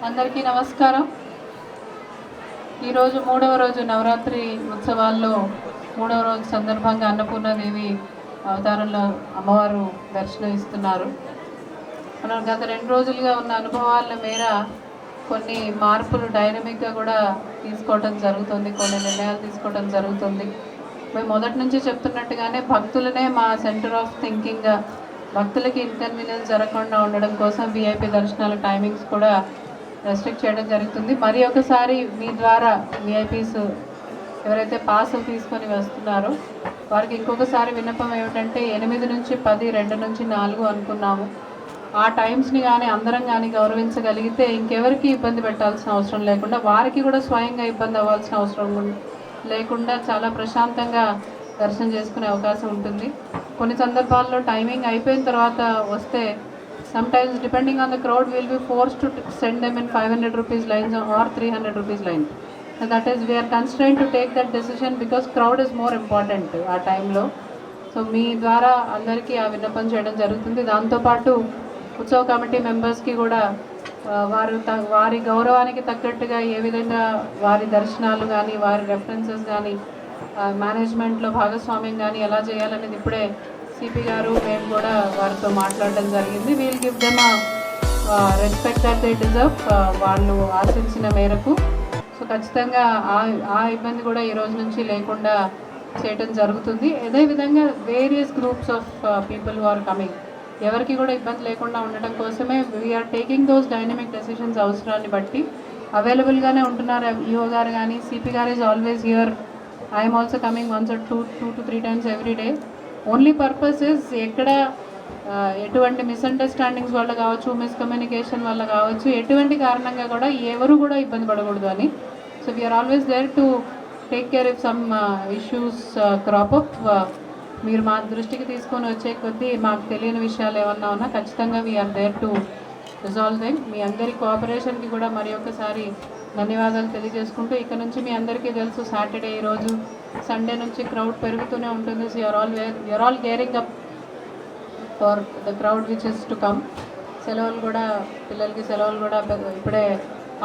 అందరికీ నమస్కారం. ఈరోజు 3వ రోజు నవరాత్రి ఉత్సవాల్లో 3వ రోజు సందర్భంగా అన్నపూర్ణాదేవి అవతారంలో అమ్మవారు దర్శనం ఇస్తున్నారు. మనం గత 2 రోజులుగా ఉన్న అనుభవాల మేర కొన్ని మార్పులు డైనమిక్గా కూడా తీసుకోవడం జరుగుతుంది, కొన్ని నిర్ణయాలు తీసుకోవడం జరుగుతుంది. మేము మొదటి నుంచి చెప్తున్నట్టుగానే భక్తులనే మా సెంటర్ ఆఫ్ థింకింగ్గా, భక్తులకి ఇన్కన్వీనియన్స్ జరగకుండా ఉండడం కోసం విఐపి దర్శనాల టైమింగ్స్ కూడా రెస్ట్రిక్ట్ చేయడం జరుగుతుంది. మరి ఒకసారి మీ ద్వారా విఐపీస్ ఎవరైతే పాస్ తీసుకొని వస్తున్నారో వారికి ఇంకొకసారి విన్నపం ఏమిటంటే 8 నుంచి 10, 2 నుంచి 4 అనుకున్నాము. ఆ టైమ్స్ని కానీ అందరం కానీ గౌరవించగలిగితే ఇంకెవరికి ఇబ్బంది పెట్టాల్సిన అవసరం లేకుండా, వారికి కూడా స్వయంగా ఇబ్బంది అవ్వాల్సిన అవసరం లేకుండా చాలా ప్రశాంతంగా దర్శనం చేసుకునే అవకాశం ఉంటుంది. కొన్ని సందర్భాల్లో టైమింగ్ అయిపోయిన తర్వాత వస్తే sometimes depending on the crowd we will be forced to send them in 500 rupees lines or 300 rupees lines. And that is, we are constrained to take that decision because crowd is more important ఆ టైంలో. So మీ ద్వారా అందరికీ ఆ విన్నపం చేయడం జరుగుతుంది. దాంతోపాటు ఉత్సవ కమిటీ మెంబర్స్కి కూడా వారి గౌరవానికి తగ్గట్టుగా ఏ విధంగా వారి దర్శనాలు కానీ, వారి రెఫరెన్సెస్ కానీ, మేనేజ్మెంట్లో భాగస్వామ్యం కానీ ఎలా చేయాలనేది ఇప్పుడే సిపి గారు మేము కూడా వారితో మాట్లాడడం జరిగింది. We'll give them respect that they deserve, వాళ్ళు ఆశించిన మేరకు. సో ఖచ్చితంగా ఆ ఇబ్బంది కూడా ఈ రోజు నుంచి లేకుండా చేయడం జరుగుతుంది. అదేవిధంగా various groups of people who are coming, ఎవరికి కూడా ఇబ్బంది లేకుండా ఉండటం కోసమే we're taking those dynamic decisions. అవసరాన్ని బట్టి అవైలబుల్గానే ఉంటున్నారు ఈఓ గారు కానీ, సిపి గారు is always here. I'm also coming once or 2 to 3 times every day. Only purpose is ఎక్కడ ఎటువంటి మిస్అండర్స్టాండింగ్స్ వల్ల కావచ్చు, మిస్కమ్యూనికేషన్ వల్ల కావచ్చు, ఎటువంటి కారణంగా కూడా ఎవరు కూడా ఇబ్బంది పడకూడదు అని. So we're always there to take care if some issues crop up. మీరు మా దృష్టికి తీసుకొని వచ్చే కొద్దీ మాకు తెలియని విషయాలు ఏమన్నా ఉన్నా ఖచ్చితంగా we are there to resolve them. మీ అందరి కోఆపరేషన్కి కూడా మరి ఒకసారి ధన్యవాదాలు తెలియజేసుకుంటూ, ఇక్కడ నుంచి మీ అందరికీ తెలుసు సాటర్డే, ఈరోజు సండే నుంచి క్రౌడ్ పెరుగుతూనే ఉంటుంది. So you're all gearing up for the crowd which is to come. సెలవులు కూడా, పిల్లలకి సెలవులు కూడా ఇప్పుడే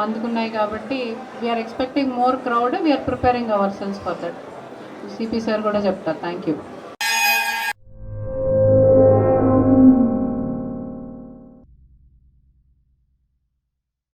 అందుకున్నాయి కాబట్టి we're expecting more crowd. We're preparing our cells for that. CP sir కూడా చెప్తారు. Thank you.